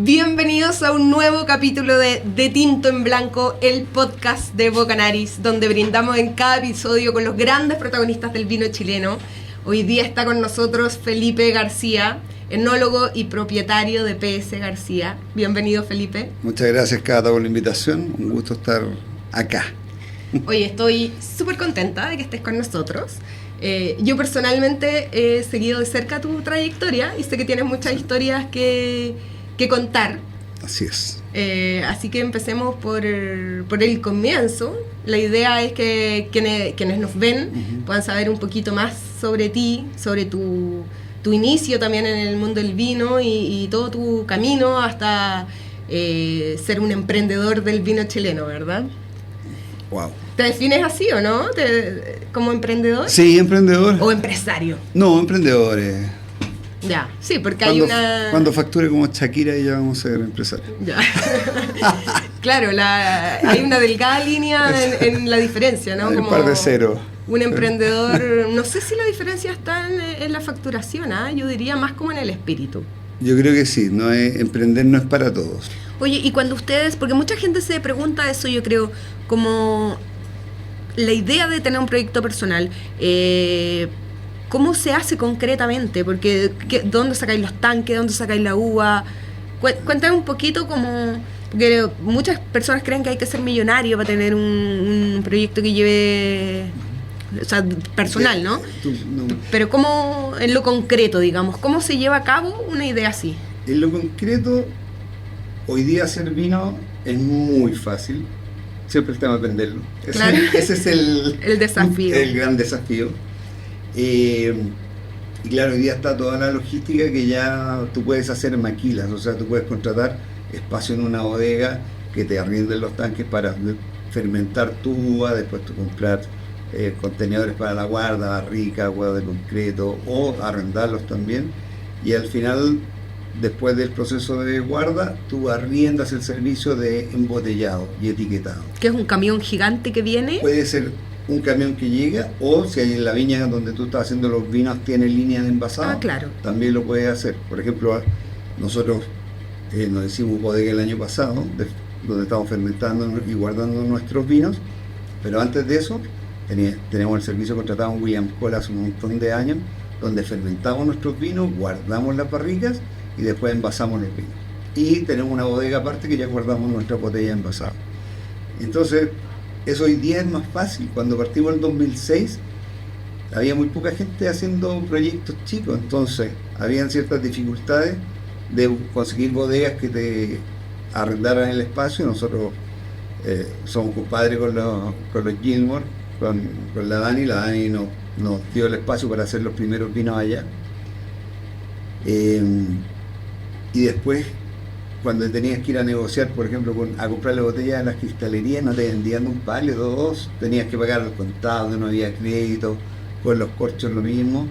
Bienvenidos a un nuevo capítulo de Tinto en Blanco, el podcast de Bocanaris, donde brindamos en cada episodio con los grandes protagonistas del vino chileno. Hoy día está con nosotros Felipe García, enólogo y propietario de PS García. Bienvenido, Felipe. Muchas gracias, Cata, por la invitación. Un gusto estar acá. Oye, estoy súper contenta de que estés con nosotros. Yo personalmente he seguido de cerca tu trayectoria y sé que tienes muchas historias que contar. Así es. Así que empecemos por el comienzo. La idea es que quienes nos ven puedan saber un poquito más sobre ti, sobre tu inicio también en el mundo del vino y todo tu camino hasta ser un emprendedor del vino chileno, ¿verdad? Wow. ¿Te defines así o no? ¿Como emprendedor? Sí, emprendedor. ¿O empresario? No, emprendedor. Ya, sí, porque hay una... Cuando facture como Shakira ya vamos a ser empresarios. Ya. Claro, hay una delgada línea en la diferencia, ¿no? El como par de cero. Un emprendedor, no sé si la diferencia está en la facturación, ¿eh? Yo diría más como en el espíritu. Yo creo que sí, emprender no es para todos. Oye, y cuando ustedes, porque mucha gente se pregunta eso, yo creo, como la idea de tener un proyecto personal, ¿cómo se hace concretamente? Porque ¿dónde sacáis los tanques? ¿Dónde sacáis la uva? Cuéntame un poquito como... Porque muchas personas creen que hay que ser millonario para tener un proyecto que lleve... O sea, personal, ¿no? No. Pero ¿cómo, en lo concreto, digamos, cómo se lleva a cabo una idea así? En lo concreto, hoy día hacer vino es muy fácil. Siempre el tema de aprenderlo. Claro. Ese es el desafío. El gran desafío. Y claro, hoy día está toda la logística que ya tú puedes hacer maquilas, o sea, tú puedes contratar espacio en una bodega que te arrienden los tanques para fermentar tu uva, después tú comprar contenedores para la guarda, barrica, huevo de concreto, o arrendarlos también, y al final, después del proceso de guarda, tú arriendas el servicio de embotellado y etiquetado. ¿Que es un camión gigante que viene? Puede ser un camión que llega, o si hay en la viña donde tú estás haciendo los vinos tiene línea de envasado, claro, también lo puedes hacer. Por ejemplo, nosotros nos hicimos bodega el año pasado, donde estamos fermentando y guardando nuestros vinos, pero antes de eso tenemos el servicio contratado en William Cole hace un montón de años, donde fermentamos nuestros vinos, guardamos las barricas y después envasamos los vinos. Y tenemos una bodega aparte que ya guardamos nuestra botella envasada. Entonces, eso hoy día es más fácil. Cuando partimos en 2006, había muy poca gente haciendo proyectos chicos, entonces habían ciertas dificultades de conseguir bodegas que te arrendaran el espacio. Nosotros somos compadres con los Gilmore, con la Dani nos dio el espacio para hacer los primeros vinos allá. Y después, cuando tenías que ir a negociar, por ejemplo, a comprarle botellas en las cristalerías, no te vendían un palio, dos, tenías que pagar al contado, no había crédito, con los corchos lo mismo.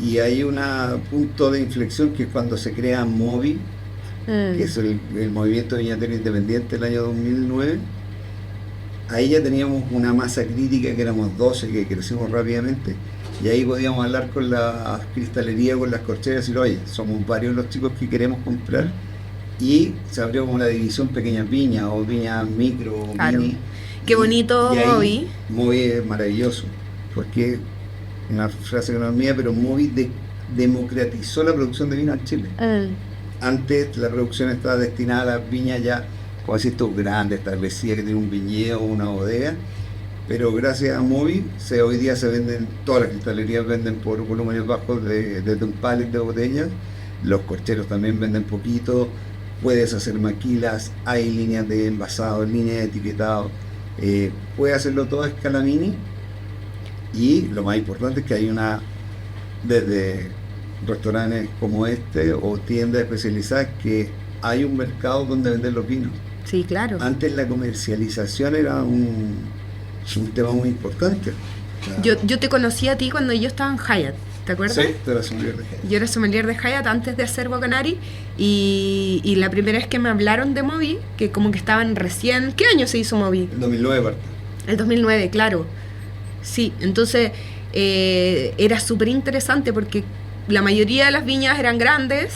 Y hay un punto de inflexión que es cuando se crea MOVI, que es el Movimiento Viñatero Independiente del año 2009. Ahí ya teníamos una masa crítica, que éramos 12, que crecimos rápidamente, y ahí podíamos hablar con las cristalerías, con las corcheras, y decir, oye, somos varios los chicos que queremos comprar, y se abrió como la división pequeñas viñas, o viñas micro, o claro. mini. Qué bonito MOVI. MOVI es maravilloso, porque, una frase que no es mía, pero MOVI democratizó la producción de vino en Chile. Antes la producción estaba destinada a las viñas ya, como decís tú, grandes, establecidas, que tienen un viñedo o una bodega, pero gracias a MOVI hoy día se venden, todas las cristalerías venden por volúmenes bajos desde un pallet de botellas, los corcheros también venden poquito, puedes hacer maquilas, hay líneas de envasado, líneas de etiquetado, puedes hacerlo todo a escala mini, y lo más importante es que hay desde restaurantes como este o tiendas especializadas, que hay un mercado donde vender los vinos. Sí, claro. Antes la comercialización era un tema muy importante. Yo te conocí a ti cuando yo estaba en Hyatt, ¿te acuerdas? Sí, tú eras sommelier de Hyatt. Yo era sommelier de Hyatt antes de hacer Bocanari, y la primera vez que me hablaron de MOVI, que como que estaban recién... ¿Qué año se hizo MOVI? El 2009 parte. El 2009, claro. Sí, entonces era súper interesante porque la mayoría de las viñas eran grandes,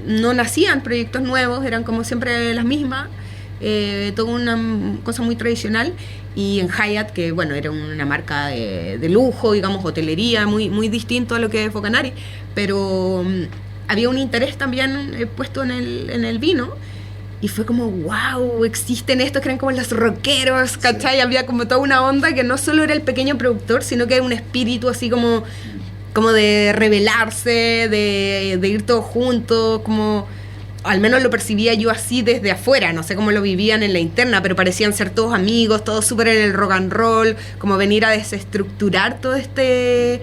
no nacían proyectos nuevos, eran como siempre las mismas, toda una cosa muy tradicional. Y en Hyatt, que bueno, era una marca de lujo, digamos, hotelería, muy distinto a lo que es Bocanari, pero había un interés también puesto en el vino. Y fue como, wow, existen estos que eran como los rockeros, ¿cachai? Sí. Había como toda una onda que no solo era el pequeño productor, sino que era un espíritu así como de rebelarse, de ir todos juntos, como... Al menos lo percibía yo así desde afuera, no sé cómo lo vivían en la interna, pero parecían ser todos amigos, todos súper en el rock and roll, como venir a desestructurar todo este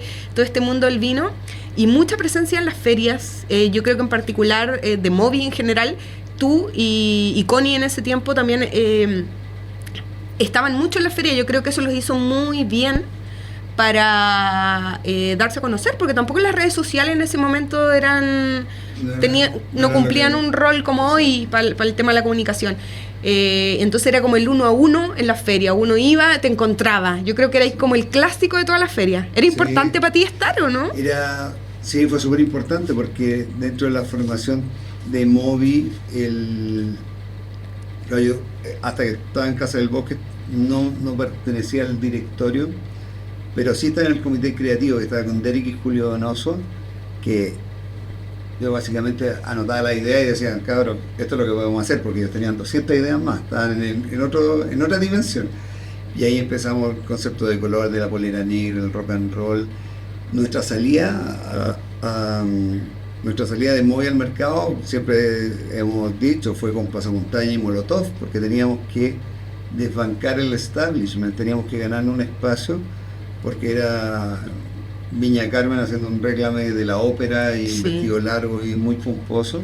mundo del vino. Y mucha presencia en las ferias, yo creo que en particular de Moby en general. Tú y Connie en ese tiempo también estaban mucho en la feria. Yo creo que eso los hizo muy bien para darse a conocer, porque tampoco las redes sociales en ese momento no cumplían un rol como hoy para el tema de la comunicación. Entonces era como el 1 a 1 en la feria. Uno iba, te encontraba. Yo creo que era como el clásico de todas las ferias. ¿Era importante para ti estar o no? Sí, fue súper importante porque dentro de la formación de Moby, yo, hasta que estaba en Casa del Bosque, no pertenecía al directorio, pero sí estaba en el comité creativo, que estaba con Derek y Julio Donoso, que yo básicamente anotaba la idea y decían, cabrón, esto es lo que podemos hacer, porque ellos tenían 200 ideas más, estaban en otra dimensión. Y ahí empezamos el concepto de color, de la polera negra, el rock and roll. Nuestra salida de Moby al mercado, siempre hemos dicho, fue con Pasamontaña y Molotov, porque teníamos que desbancar el establishment, teníamos que ganar un espacio, porque era Viña Carmen haciendo un reclame de la ópera y un vestido largo y muy pomposo,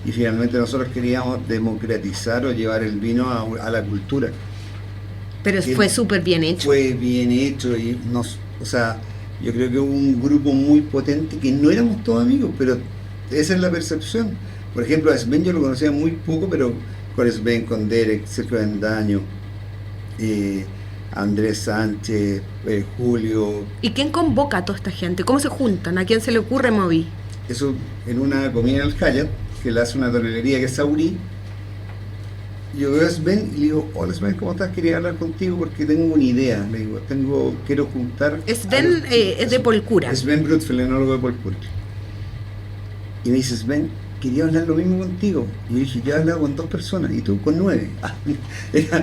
y finalmente nosotros queríamos democratizar o llevar el vino a la cultura. Pero fue súper bien hecho. Fue bien hecho y yo creo que hubo un grupo muy potente que no éramos todos amigos, pero esa es la percepción. Por ejemplo, a Sven yo lo conocía muy poco, pero con Sven, con Derek, Sergio Bendaño, Andrés Sánchez, Julio. ¿Y quién convoca a toda esta gente? ¿Cómo se juntan? ¿A quién se le ocurre Moby? Eso en una comida en el Hyatt, que le hace una tonelería que es Saurí. Yo veo a Sven y le digo, hola Sven, ¿cómo estás? Quería hablar contigo porque tengo una idea. Le digo, quiero juntar... Sven es de Polcura. Sven Brutfeld, enólogo de Polcura. Y me dice, Sven, quería hablar lo mismo contigo. Y yo dije, ya he hablado con 2 personas y tú con 9.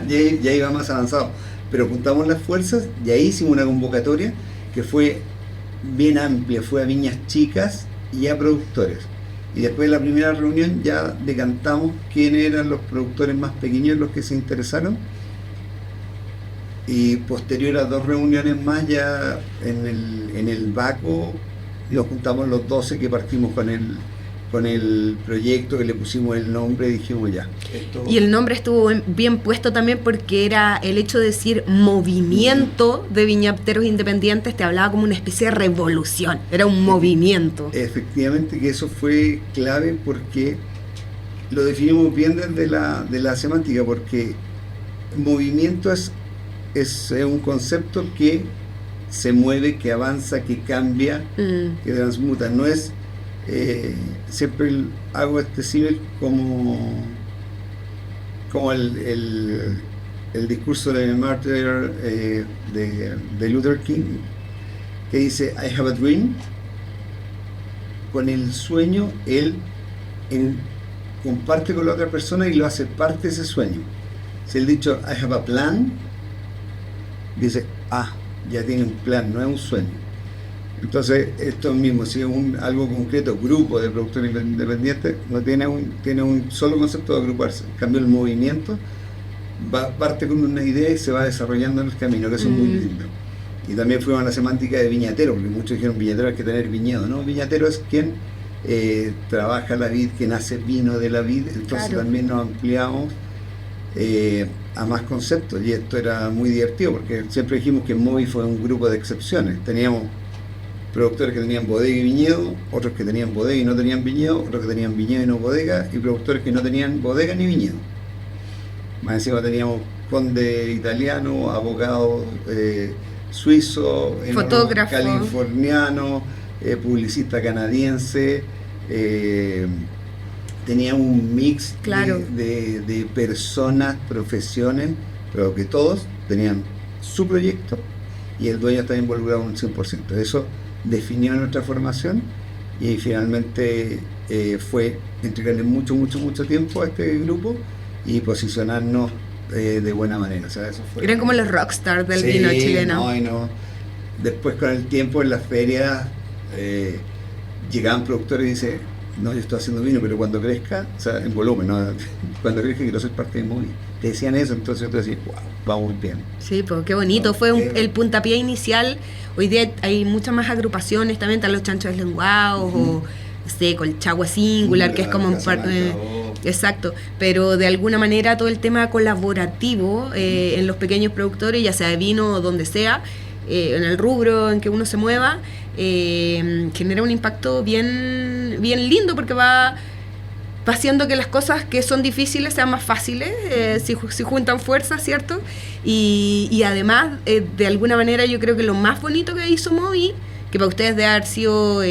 ya iba más avanzado. Pero juntamos las fuerzas y ahí hicimos una convocatoria que fue bien amplia, fue a viñas chicas y a productores. Y después de la primera reunión ya decantamos quiénes eran los productores más pequeños los que se interesaron. Y posterior a 2 reuniones más ya en el Baco, nos juntamos los 12 que partimos con el proyecto, que le pusimos el nombre y dijimos ya. Y el nombre estuvo bien puesto también porque era el hecho de decir movimiento de viñateros independientes, te hablaba como una especie de revolución, era un movimiento. Efectivamente que eso fue clave porque lo definimos bien desde la semántica, porque movimiento es un concepto que se mueve, que avanza, que cambia, que transmuta, no es... siempre hago este símil como el discurso de Martin de Luther King, que dice I have a dream. Con el sueño él comparte con la otra persona y lo hace parte de ese sueño. Si él dicho I have a plan, dice ya tiene un plan, no es un sueño. Entonces, esto mismo, si es algo concreto, grupo de productores independientes, no tiene un solo concepto de agruparse. En cambio, el movimiento parte con una idea y se va desarrollando en el camino, que eso es muy lindo. Y también fuimos a la semántica de viñatero, porque muchos dijeron viñatero hay que tener viñedo, ¿no? Viñatero es quien trabaja la vid, quien hace vino de la vid, entonces claro. También nos ampliamos a más conceptos, y esto era muy divertido, porque siempre dijimos que Moby fue un grupo de excepciones. Teníamos productores que tenían bodega y viñedo, otros que tenían bodega y no tenían viñedo, otros que tenían viñedo y no bodega, y productores que no tenían bodega ni viñedo. Más encima teníamos conde italiano, abogado suizo, fotógrafo californiano, publicista canadiense, tenía un mix Claro. de personas, profesiones, pero que todos tenían su proyecto y el dueño estaba involucrado un 100%. Eso definió nuestra formación y finalmente fue entregarle mucho tiempo a este grupo y posicionarnos de buena manera. O sea, eso fue, Eran como los rockstars del sí, vino chileno. no. Después con el tiempo en las ferias llegaban productores y dicen, no, yo estoy haciendo vino, pero cuando crezca, o sea, en volumen, ¿no? Cuando crezca quiero ser parte de Movi. Te decían eso, entonces tú decías, wow, vamos bien. Sí, pues qué bonito, fue el puntapié inicial. Hoy día hay muchas más agrupaciones, también están los Chanchos Lenguados, o no sé, Colchagua Singular, que es como un parte. Exacto, pero de alguna manera todo el tema colaborativo en los pequeños productores, ya sea de vino o donde sea, en el rubro en que uno se mueva, genera un impacto bien lindo, porque va haciendo que las cosas que son difíciles sean más fáciles, si juntan fuerzas, ¿cierto? Y además, de alguna manera, yo creo que lo más bonito que hizo Movi, que para ustedes debe haber sido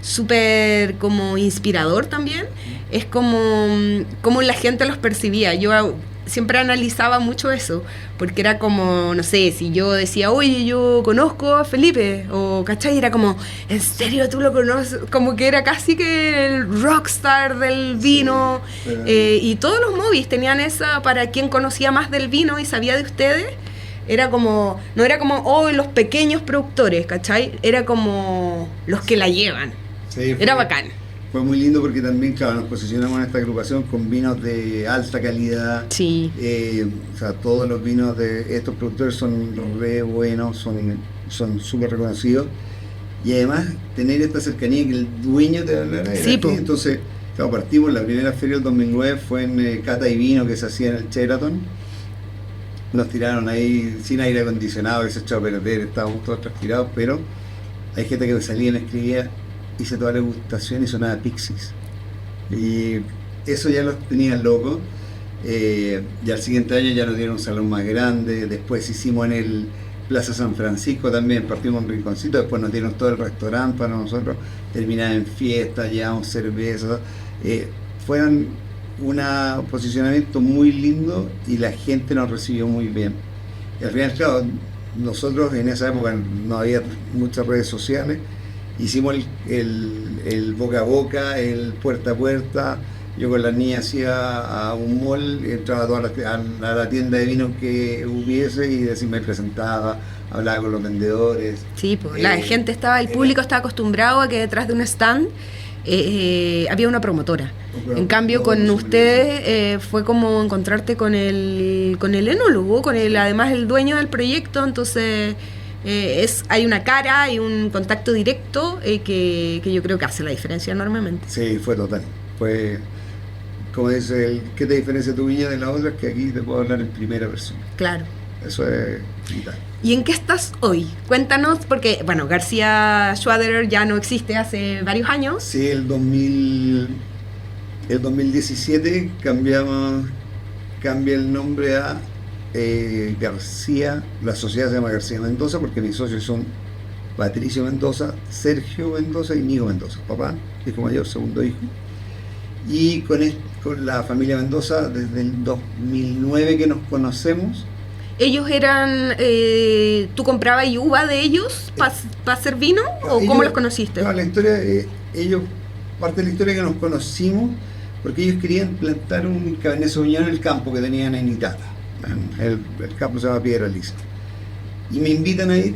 súper como inspirador también, es como la gente los percibía. Yo siempre analizaba mucho eso, porque era como, no sé, si yo decía, oye, yo conozco a Felipe, o ¿cachai? Era como, ¿en serio tú lo conoces? Como que era casi que el rockstar del vino, sí, y todos los Movis tenían esa, para quien conocía más del vino y sabía de ustedes, era como, no era como, oh, los pequeños productores, ¿cachai? Era como los que la llevan. Sí, era bacán. Fue muy lindo porque también, claro, nos posicionamos en esta agrupación con vinos de alta calidad. Sí. O sea, todos los vinos de estos productores son re buenos, son súper reconocidos. Y además, tener esta cercanía que el dueño te hablara. Sí, pues. Entonces, claro, partimos, la primera feria del 2009 fue en Cata y Vino, que se hacía en el Sheraton. Nos tiraron ahí sin aire acondicionado, que se echó a perder, estábamos todos transpirados, pero hay gente que salía y me escribía, hice toda la degustación y sonaba Pixies. Y eso ya los tenían locos. Y al siguiente año ya nos dieron un salón más grande. Después hicimos en el Plaza San Francisco también, partimos un rinconcito. Después nos dieron todo el restaurante para nosotros. Terminaba en fiesta, llevamos cerveza. Fueron un posicionamiento muy lindo y la gente nos recibió muy bien. Y al final, claro, nosotros en esa época no había muchas redes sociales. Hicimos el boca a boca, el puerta a puerta. Yo con las niñas hacía a un mall, entraba a la tienda de vino que hubiese y así me presentaba, hablaba con los vendedores. Sí, pues la gente estaba, el público estaba acostumbrado a que detrás de un stand había una promotora. En cambio, con ustedes fue como encontrarte con el enólogo, además el dueño del proyecto, entonces hay una cara, hay un contacto directo que yo creo que hace la diferencia enormemente. Sí, fue total. Fue, como dice, ¿qué te diferencia tu viña de la otra? Es que aquí te puedo hablar en primera persona. Claro. Eso es vital. ¿Y en qué estás hoy? Cuéntanos, porque, bueno, García Schwaderer ya no existe hace varios años. Sí, el 2017 cambia el nombre a García, la sociedad se llama García Mendoza porque mis socios son Patricio Mendoza, Sergio Mendoza y Nico Mendoza, papá, hijo mayor, segundo hijo. Y con la familia Mendoza desde el 2009 que nos conocemos. ¿Ellos eran, tú comprabas uva de ellos para hacer vino? ¿O cómo los conociste? No, la historia, parte de la historia que nos conocimos porque ellos querían plantar un Cabernet Sauvignon en el campo que tenían en Itata. El campo se llama Piedra Lisa. Y me invitan a ir.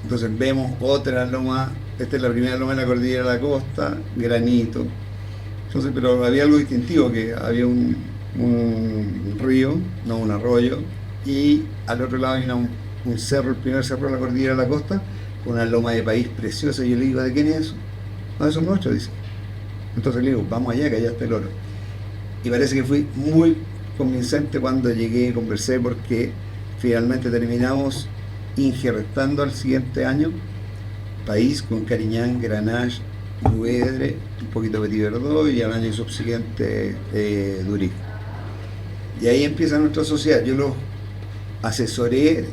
Entonces vemos otra loma, esta es la primera loma de la cordillera de la costa, granito. Entonces, pero había algo distintivo, que había un río, no un arroyo, y al otro lado había un cerro, el primer cerro de la cordillera de la costa, con una loma de país preciosa. Y yo le digo, ¿de quién es eso? No, eso es nuestro, dice. Entonces le digo, vamos allá, que allá está el oro. Y parece que fui muy convincente cuando llegué y conversé, porque finalmente terminamos injertando al siguiente año país con Cariñán, Grenache, Mourvedre, un poquito Petit Verdot y al año subsiguiente Duric. Y ahí empieza nuestra sociedad. Yo los asesoré,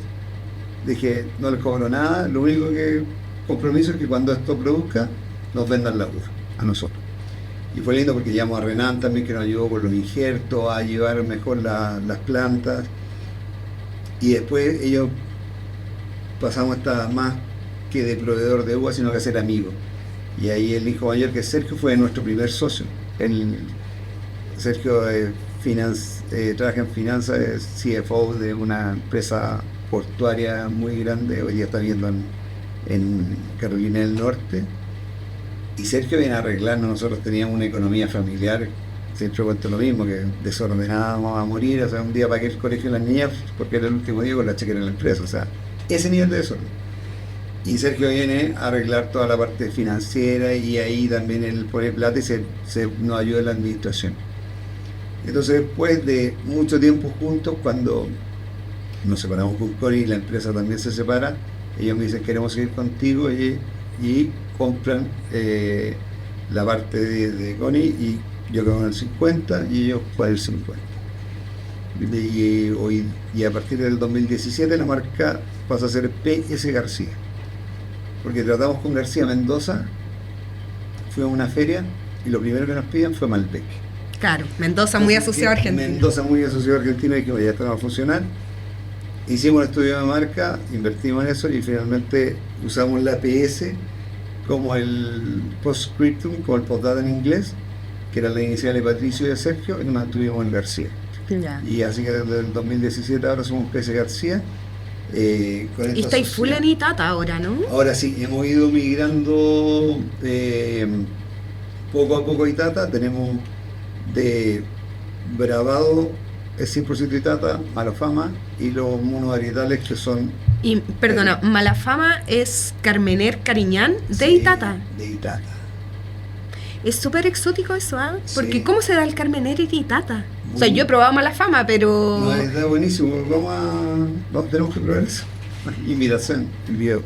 dije, no les cobro nada, lo único que compromiso es que cuando esto produzca nos vendan la uva a nosotros. Y fue lindo porque llamamos a Renan también, que nos ayudó con los injertos, a llevar mejor las plantas. Y después ellos pasamos a estar más que de proveedor de uva, sino que a ser amigos. Y ahí el hijo mayor, que es Sergio, fue nuestro primer socio. Sergio trabaja en finanzas, es CFO de una empresa portuaria muy grande, hoy día está viviendo en Carolina del Norte. Y Sergio viene a arreglarnos. Nosotros teníamos una economía familiar, siempre cuento lo mismo, que desordenábamos a morir, o sea, un día pagué el colegio de las niñas porque era el último día con la chequera en la empresa, o sea, ese nivel de desorden. Y Sergio viene a arreglar toda la parte financiera y ahí también él pone plata y nos ayuda en la administración. Entonces, después de mucho tiempo juntos, cuando nos separamos con Connie y la empresa también se separa, ellos me dicen: queremos seguir contigo, y compran la parte de Connie, y yo quedo con el 50 y ellos con el 50. Y a partir del 2017 la marca pasa a ser PS García, porque tratamos con García Mendoza, fuimos a una feria y lo primero que nos piden fue Malbec. Claro, Mendoza muy asociado a Argentina. Mendoza muy asociado a Argentina, y dijimos: ya esto no va a funcionar. Hicimos un estudio de marca, invertimos en eso y finalmente usamos la PS como el postscriptum, como el postdata en inglés, que era la inicial de Patricio y de Sergio, y nos mantuvimos en García. Ya. Y así que desde el 2017 ahora somos PS García. Y estáis full en Itata ahora, ¿no? Ahora sí, hemos ido migrando poco a poco a Itata. Tenemos de Bravado, es 100% Itata, Malafama, y los monovarietales que son... Y, perdona, Malafama es Carmener Cariñán de sí, Itata. De Itata. Es súper exótico eso, ¿ah? ¿Eh? Porque Sí. ¿cómo se da el Carmener y Itata? O sea, yo he probado Malafama, pero... No, está buenísimo, tenemos que probar eso. Invitación, el video.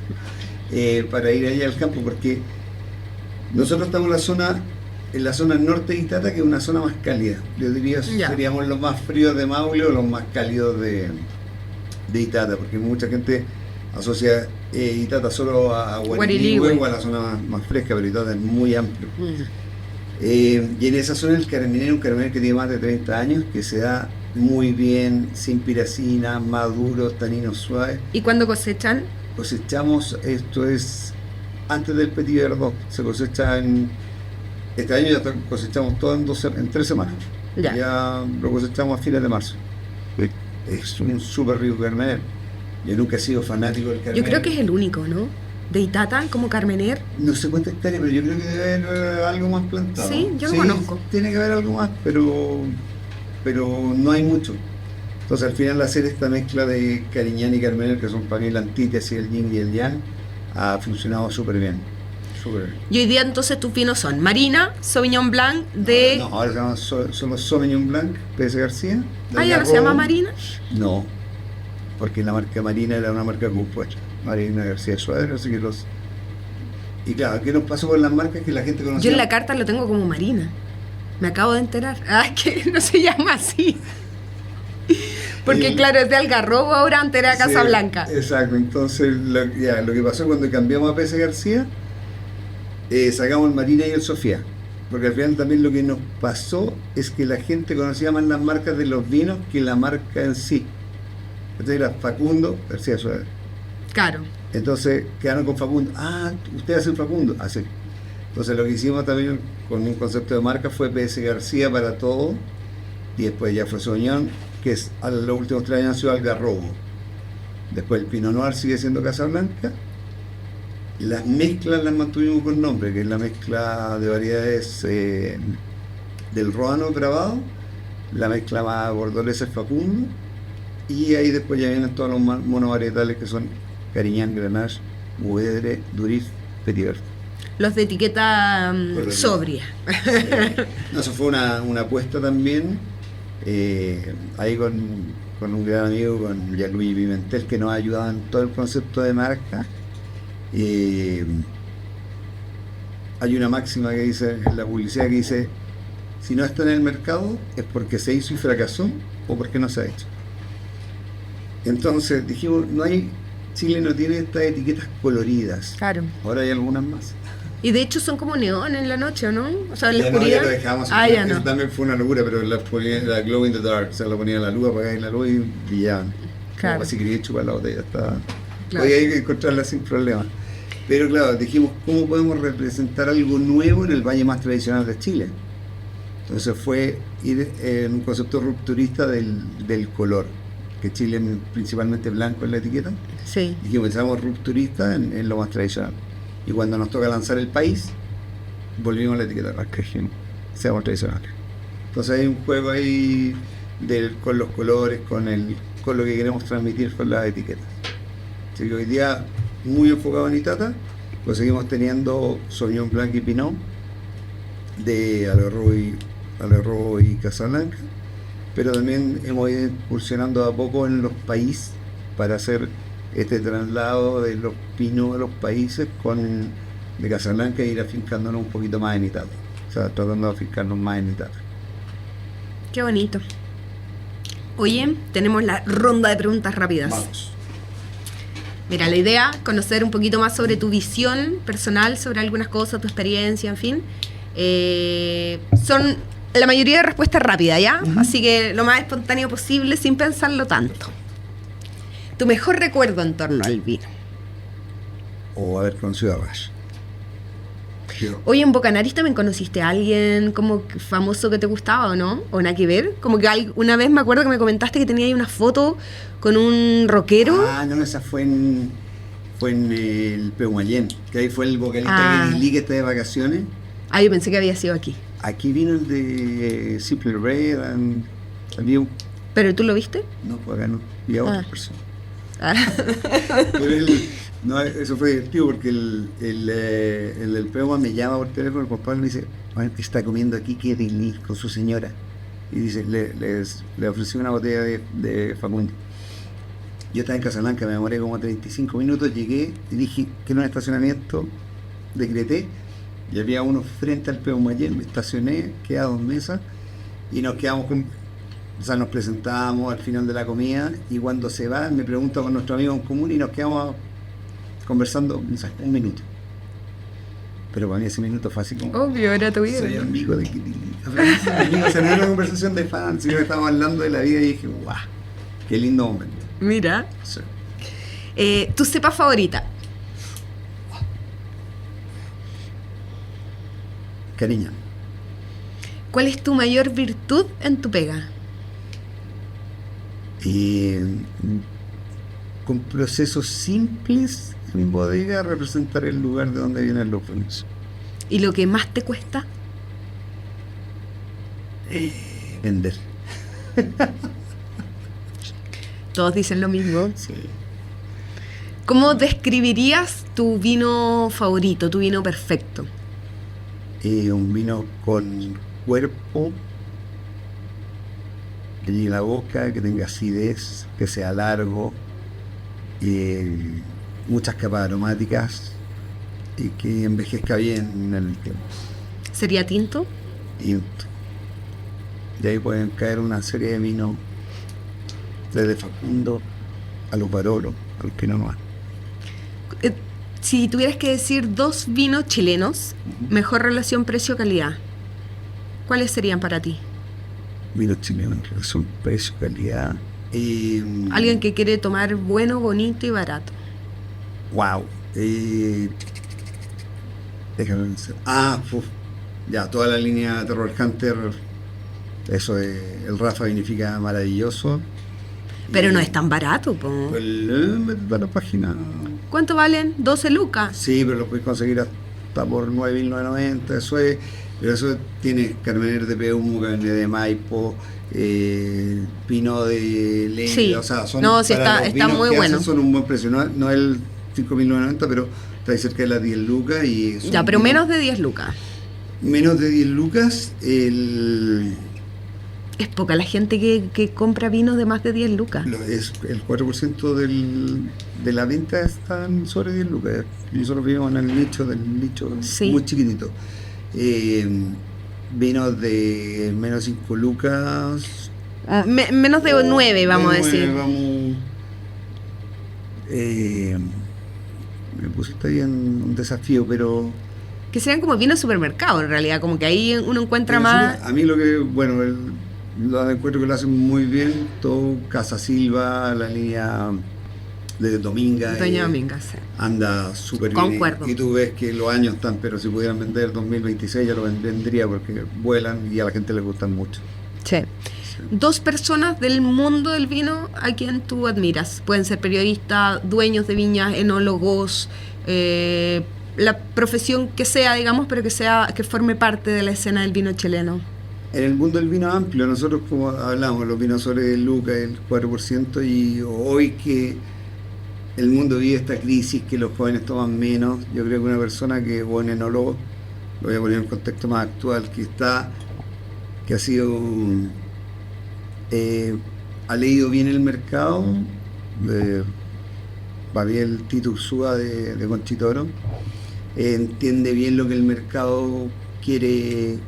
Para ir allá al campo, porque nosotros estamos en la zona norte de Itata, que es una zona más cálida. Yo diría Ya. seríamos los más fríos de Maule o los más cálidos de Itata, porque mucha gente asocia Itata solo a Guariligüe o a la zona más fresca, pero Itata es muy amplio. Y en esa zona el Carmener es un Carmener que tiene más de 30 años, que se da muy bien, sin piracina, maduros, taninos suaves. ¿Y cuándo cosechan? Cosechamos, esto es antes del Petit Verdot, se cosecha este año ya cosechamos todo en 3 semanas. Ya lo cosechamos a fines de marzo. Es un súper rico Carmener. Yo nunca he sido fanático del Carmener. Yo creo que es el único, ¿no? De Itata, como Carmener. No sé cuántas hectáreas, pero yo creo que debe haber algo más plantado. Sí, yo lo conozco. Tiene que haber algo más, pero no hay mucho. Entonces al final hacer esta mezcla de Cariñán y Carmener, que son para mí la antítesis, el yin y el yang, ha funcionado súper bien. Y hoy día entonces tus vinos son Marina, Sauvignon Blanc de... No, ahora son los Sauvignon Blanc, PS García. ¿Ah, ya no se llama Marina? No, porque la marca Marina era una marca compuesta. Marina García Suárez, así que Y claro, ¿qué nos pasó con las marcas que la gente conocía? Yo en la carta lo tengo como Marina. Me acabo de enterar. Ah, que no se llama así. Porque claro, es de Algarrobo, ahora antes era Casablanca. Exacto, entonces lo que pasó cuando cambiamos a PS García, sacamos el Marina y el Sofía. Porque al final también lo que nos pasó es que la gente conocía más las marcas de los vinos que la marca en sí. Entonces era Facundo García Suárez. Claro. Entonces quedaron con Facundo. Ah, usted hace Facundo. Así. Entonces lo que hicimos también con un concepto de marca fue PS García para todo. Y después ya fue Sauvignon, que es a los últimos 3 años ha sido Algarrobo. Después el Pinot Noir sigue siendo Casablanca. Las mezclas las mantuvimos con nombre, que es la mezcla de variedades del Ródano Bravado, la mezcla más bordolesa es Facundo, y ahí después ya vienen todos los monovarietales que son Cariñán, Grenache, Mourvedre, Durif, Petit Verdot. Los de etiqueta sobria. No, eso fue una apuesta también, ahí con un gran amigo, con Gianluigi Pimentel, que nos ha ayudado en todo el concepto de marca. Hay una máxima que dice en la publicidad que dice: si no está en el mercado es porque se hizo y fracasó o porque no se ha hecho. Entonces dijimos, Chile no tiene estas etiquetas coloridas. Claro. Ahora hay algunas más. Y de hecho son como neón en la noche, ¿no? O sea, en la Ya no, ya oscuridad. lo dejamos. Ah, ya Eso no. también fue una locura, pero la ponía la glow in the dark, o sea, lo ponía en la luz, apagaba la luz y brillaban. Claro. Como si quería chupar la botella, estaba... Claro. Podía ir a encontrarla sin problema. Pero claro, dijimos, ¿cómo podemos representar algo nuevo en el valle más tradicional de Chile? Entonces fue ir en un concepto rupturista del color, que Chile es principalmente blanco en la etiqueta. Sí. Dijimos, pensamos rupturista en lo más tradicional. Y cuando nos toca lanzar el país, volvimos a la etiqueta blanca, dijimos, seamos tradicionales. Entonces hay un juego ahí con los colores, con lo que queremos transmitir con las etiquetas. Así que hoy día, muy enfocado en Itata, pues seguimos teniendo Sauvignon Blanc y Pinot de Algarrobo y Casablanca, pero también hemos ido incursionando a poco en los países para hacer este traslado de los pinos de los países de Casablanca e ir afincándonos un poquito más en Itata, o sea, tratando de afincarnos más en Itata. Qué bonito. Oye, tenemos la ronda de preguntas rápidas. Vamos. Mira, la idea, conocer un poquito más sobre tu visión personal, sobre algunas cosas, tu experiencia, en fin. Son la mayoría de respuestas rápidas, ¿ya? Uh-huh. Así que lo más espontáneo posible, sin pensarlo tanto. Tu mejor recuerdo en torno al vino. O haber conocido a Rush. Oye, en Bocanarista también conociste a alguien como famoso que te gustaba, ¿o no? ¿O nada que ver? Como que una vez me acuerdo que me comentaste que tenía ahí una foto con un rockero. Ah, no, esa fue en el Peumayén, que ahí fue el vocalista que está de vacaciones. Ah, yo pensé que había sido aquí. Aquí vino el de Simple Red, había ¿Pero tú lo viste? no, pues acá no, había otras personas. Ah. Pero no, eso fue divertido porque el del Peuma me llama por teléfono, el compadre me dice, está comiendo aquí, qué delicia con su señora. Y dice, le ofrecí una botella de Facundo. Yo estaba en Casablanca, me demoré como 35 minutos, llegué y dije que en un estacionamiento decreté y había uno frente al Peumayén, me estacioné, quedé a 2 mesas y nos quedamos nos presentamos al final de la comida y cuando se va me pregunta con nuestro amigo en común y nos quedamos conversando un minuto. Pero para mí ese minuto fue así como... Obvio, era tu vida. Soy amigo de amigo, o sea, no era una conversación de fans, sino que estábamos hablando de la vida y dije, guau, qué lindo momento. Mira. Sí. ¿Tu cepa favorita? Cariño. ¿Cuál es tu mayor virtud en tu pega? Con procesos simples en mi bodega representar el lugar de donde vienen los vinos. ¿Y lo que más te cuesta? Vender. Todos dicen lo mismo. Sí. ¿Cómo describirías tu vino favorito, tu vino perfecto? Un vino con cuerpo, que llegue la boca, que tenga acidez, que sea largo, muchas capas aromáticas y que envejezca bien en el tiempo. ¿Sería tinto? Y de ahí pueden caer una serie de vinos, desde Facundo a los Barolo, a los Pinot Noir. Si tuvieras que decir 2 vinos chilenos, mejor relación precio-calidad, ¿cuáles serían para ti? Vinos chilenos, relación precio-calidad. Alguien que quiere tomar bueno, bonito y barato. Wow. Déjame pensar. Ya, toda la línea Terror Hunter, eso de el Rafa vinifica maravilloso. Pero no es tan barato, po. Para la página. ¿Cuánto valen? 12 lucas. Sí, pero lo puedes conseguir hasta por 9.990, eso es. Pero eso tiene Carmener de Peumo, Cabernet de Maipo, Pinot de Leña, Sí. O sea, No, sí, está muy bueno. Son un buen precio, no el 5.990, pero está ahí cerca de las 10 lucas. Y Ya, pero menos de 10 lucas. Menos de 10 lucas, Es poca la gente que compra vinos de más de 10 lucas. el 4% de la venta están sobre 10 lucas. Nosotros vivimos en el nicho Sí. muy chiquitito. Vinos de menos 5 lucas. Menos de 9, vamos a decir. Me pusiste ahí en un desafío, pero que serían como vinos de supermercado en realidad, como que ahí uno encuentra más... A mí lo que, bueno, lo encuentro que lo hacen muy bien, todo Casa Silva, la línea de Dominga. Doña Dominga, sí. Anda súper bien. Concuerdo. Y tú ves que los años están, pero si pudieran vender 2026 ya lo vendría porque vuelan y a la gente le gustan mucho. Sí. Dos personas del mundo del vino a quien tú admiras. Pueden ser periodistas, dueños de viñas, enólogos, la profesión que sea, digamos, pero que forme parte de la escena del vino chileno. En el mundo del vino amplio, nosotros como hablamos, los vinos sobre el Luca, el 4%, y hoy que el mundo vive esta crisis, que los jóvenes toman menos, yo creo que una persona que, o un enólogo, lo voy a poner en un contexto más actual, que ha sido... ha leído bien el mercado, va bien el Tito Ursúa de Conchitoro, entiende bien lo que el mercado quiere,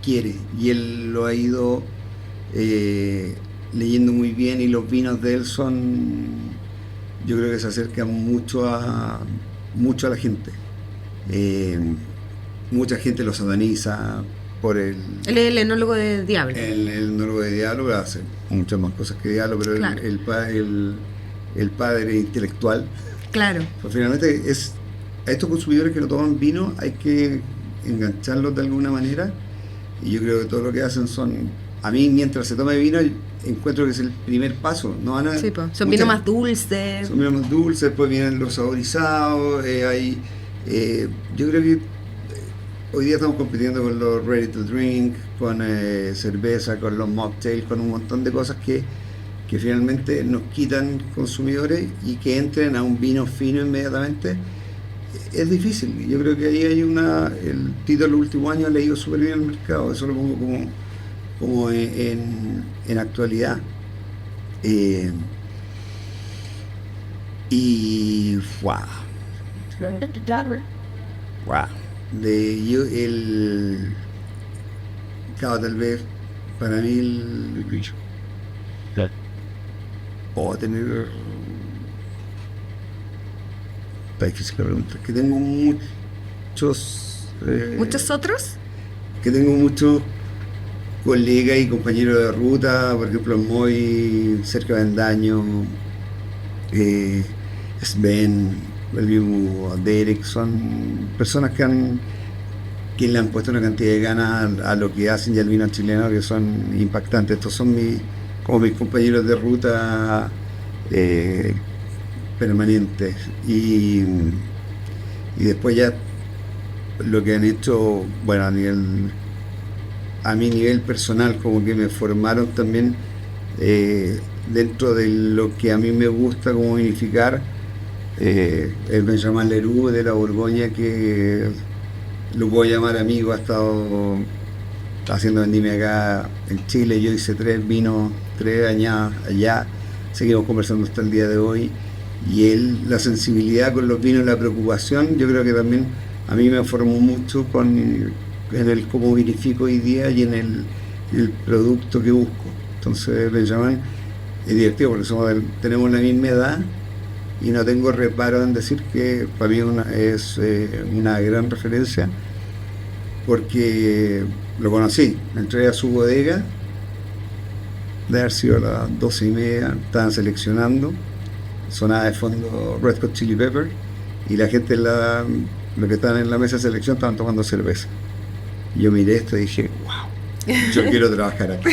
y él lo ha ido leyendo muy bien, y los vinos de él yo creo que se acercan mucho a la gente. Mucha gente lo sataniza por Él es el enólogo de Diablo. El enólogo de Diablo hace muchas más cosas que Diablo, pero claro, el padre intelectual. Claro. Pues finalmente a estos consumidores que no toman vino hay que engancharlos de alguna manera, y yo creo que todo lo que hacen a mí mientras se tome vino encuentro que es el primer paso. No van a, sí, pues, son vinos más dulces. Son vinos más dulces, después vienen los saborizados, yo creo que hoy día estamos compitiendo con los ready to drink, con cerveza, con los mocktails, con un montón de cosas que finalmente nos quitan consumidores, y que entren a un vino fino inmediatamente es difícil. Yo creo que ahí hay el Tito en los últimos años ha leído súper bien el mercado, eso lo pongo como en actualidad. Y wow. Claro, tal vez para mí tener... Está difícil la pregunta. Que tengo muchos... ¿Muchos otros? Que tengo muchos colegas y compañeros de ruta, por ejemplo, muy cerca de Vendaño, Sven, el mismo Derek, son personas que le han puesto una cantidad de ganas a lo que hacen y al vino chileno, que son impactantes. Estos son como mis compañeros de ruta permanentes, y después ya lo que han hecho, bueno, a mi nivel personal, como que me formaron también dentro de lo que a mí me gusta como vinificar. El Benjamin Leroux de la Borgoña, que lo puedo llamar amigo, ha estado haciendo vendimia acá en Chile. Yo hice 3 vinos, 3 añadas allá, seguimos conversando hasta el día de hoy, y la sensibilidad con los vinos, la preocupación, yo creo que también a mí me formó mucho en el cómo vinifico hoy día y en el producto que busco. Entonces Benjamin es divertido porque tenemos la misma edad, y no tengo reparo en decir que para mí es una gran referencia, porque lo conocí, entré a su bodega, de haber sido a las 12:30, estaban seleccionando, sonaba de fondo Red Hot Chili Pepper, y la gente, los que estaban en la mesa de selección, estaban tomando cerveza. Yo miré esto y dije, wow, yo quiero trabajar aquí.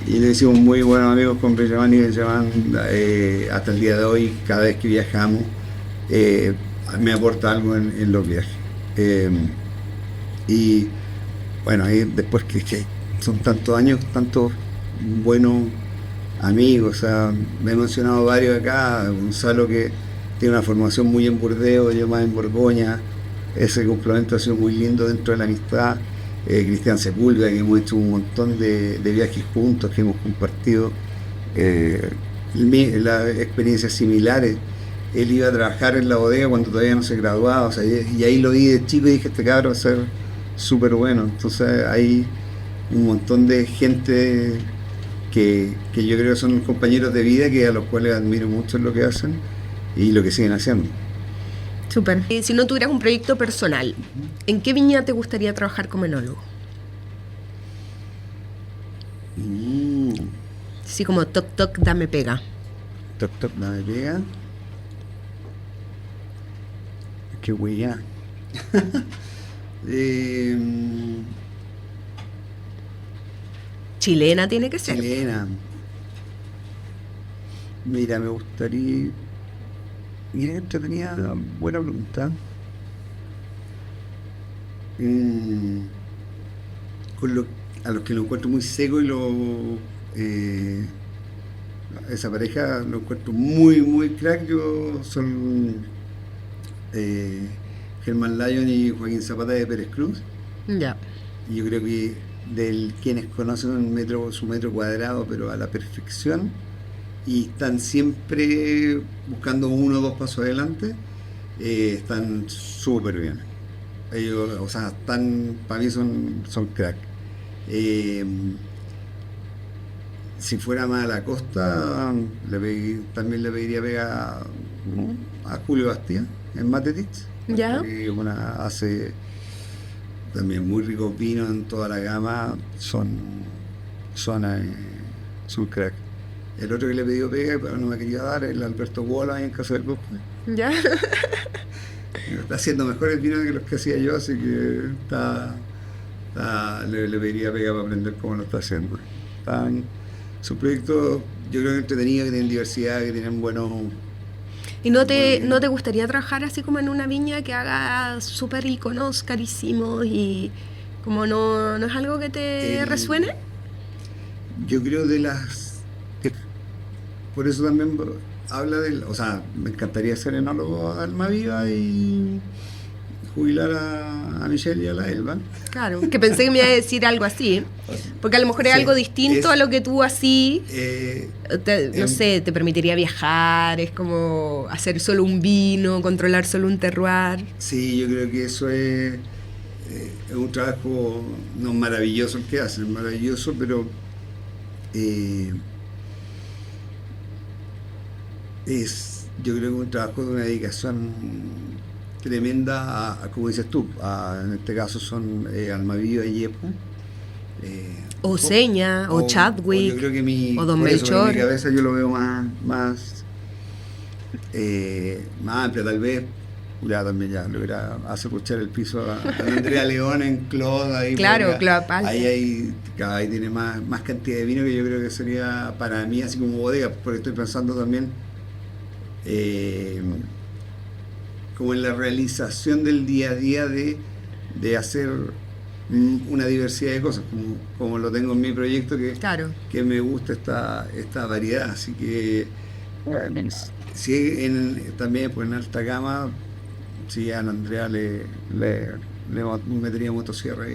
Y nos hicimos muy buenos amigos con Benjamin, y Benjamin hasta el día de hoy, cada vez que viajamos, me aporta algo en los viajes. Y bueno, ahí después que son tantos años, tantos buenos amigos, o sea, me he mencionado varios acá, Gonzalo, que tiene una formación muy en Burdeos, yo más en Borgoña, ese complemento ha sido muy lindo dentro de la amistad. Cristian Sepúlveda, que hemos hecho un montón de viajes juntos, que hemos compartido las experiencias similares. Él iba a trabajar en la bodega cuando todavía no se graduaba, o sea, y ahí lo vi de chico y dije, este cabrón va a ser súper bueno. Entonces hay un montón de gente que yo creo que son compañeros de vida, que a los cuales admiro mucho en lo que hacen y lo que siguen haciendo. Súper. Si no tuvieras un proyecto personal, ¿en qué viña te gustaría trabajar como enólogo? Así como toc toc, dame pega. Toc toc, dame pega. Qué huella. Chilena tiene que ser. Chilena. Mira, me gustaría... Mira, tenía una buena pregunta. A los que lo encuentro muy seco y esa pareja lo encuentro muy, muy crack. Son Germán Lyon y Joaquín Zapata de Pérez Cruz. Ya. Y yo creo que quienes conocen su metro cuadrado, pero a la perfección, y están siempre buscando 1 o 2 pasos adelante, están súper bien. Ellos, o sea, para mí son crack. Si fuera más a la costa, también le pediría pega a Julio Bastía en Matetix. Ya. Que hace también muy ricos vinos en toda la gama, son crack. El otro que le he pedido pega, pero no me quería dar, es el Alberto Bola ahí en Casa del Bosque. Ya. Está haciendo mejores vinos que los que hacía yo, así que le pediría pega para aprender cómo lo está haciendo. Sus proyectos, yo creo que entretenidos, que tienen diversidad, que tienen buenos... ¿Y no te gustaría trabajar así como en una viña que haga súper iconos carísimos y como no es algo que te resuene? Yo creo por eso también habla o sea, me encantaría ser enólogo de alma viva y jubilar a Michelle y a la Elba. Claro, que pensé que me iba a decir algo así, porque a lo mejor es algo distinto a lo que tú así, no sé, te permitiría viajar, es como hacer solo un vino, controlar solo un terroir. Sí, yo creo que eso es un trabajo no maravilloso el que hacen, maravilloso, pero yo creo que un trabajo de una dedicación tremenda como dices tú, en este caso son Almaviva y Yepo, o Seña, o Chadwick, yo creo que o Don por eso, Melchor. en mi cabeza yo lo veo más amplia, tal vez. Ya también le hubiera hace escuchar el piso a Andrea León en Claude ahí. Claro, ahí tiene más cantidad de vino, que yo creo que sería para mí así como bodega, porque estoy pensando también como en la realización del día a día de hacer una diversidad de cosas, como lo tengo en mi proyecto, que me gusta esta variedad. Así que sí, también pues en alta gama, sí, a Andrea le metería motosierra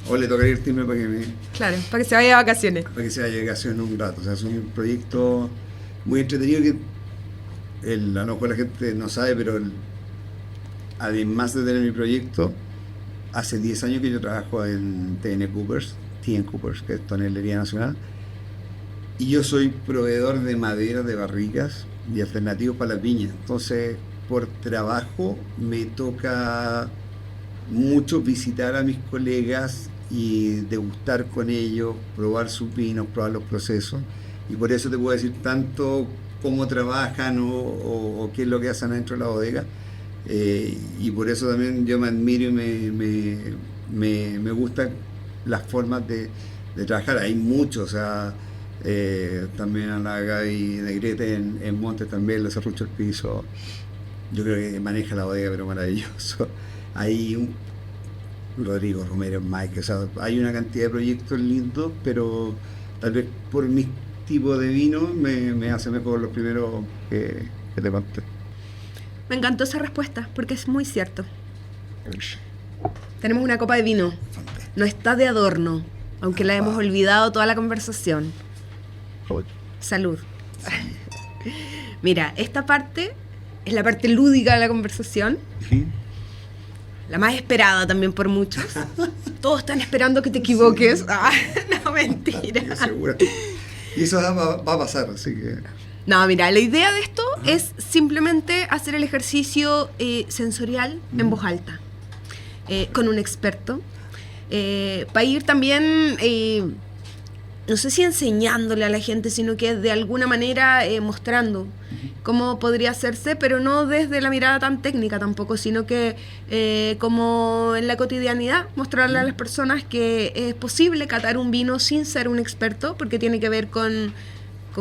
o le tocaría el timbre para que claro, para que se vaya de vacaciones. Para que se vaya de vacaciones un rato. O sea, es un proyecto muy entretenido que a lo mejor la gente no sabe, pero además de tener mi proyecto, hace 10 años que yo trabajo en TN Coopers, que es Tonelería Nacional, y yo soy proveedor de madera, de barricas y alternativos para las viñas. Entonces, por trabajo me toca mucho visitar a mis colegas y degustar con ellos, probar sus vinos, probar los procesos, y por eso te puedo decir tanto cómo trabajan o qué es lo que hacen dentro de la bodega, y por eso también yo me admiro y me gustan las formas de trabajar. Hay muchos, o sea, también a la Gaby Negrete en Montes también, les arrucho el piso. Yo creo que maneja la bodega, pero maravilloso. Hay un Rodrigo Romero, Mike, o sea, hay una cantidad de proyectos lindos, pero tal vez por mi tipo de vino me hace mejor los primeros que te conté. Me encantó esa respuesta, porque es muy cierto. Tenemos una copa de vino. No está de adorno, aunque la hemos olvidado toda la conversación. Salud. Mira, esta parte es la parte lúdica de la conversación. ¿Sí? La más esperada también por muchos. Todos están esperando que te equivoques. Sí. No, mentira. Seguro. Y eso va a pasar, así que... No, mira, la idea de esto es simplemente hacer el ejercicio sensorial en voz alta, con un experto, para ir también, no sé si enseñándole a la gente, sino que de alguna manera mostrando cómo podría hacerse, pero no desde la mirada tan técnica tampoco, sino que como en la cotidianidad, mostrarle a las personas que es posible catar un vino sin ser un experto, porque tiene que ver con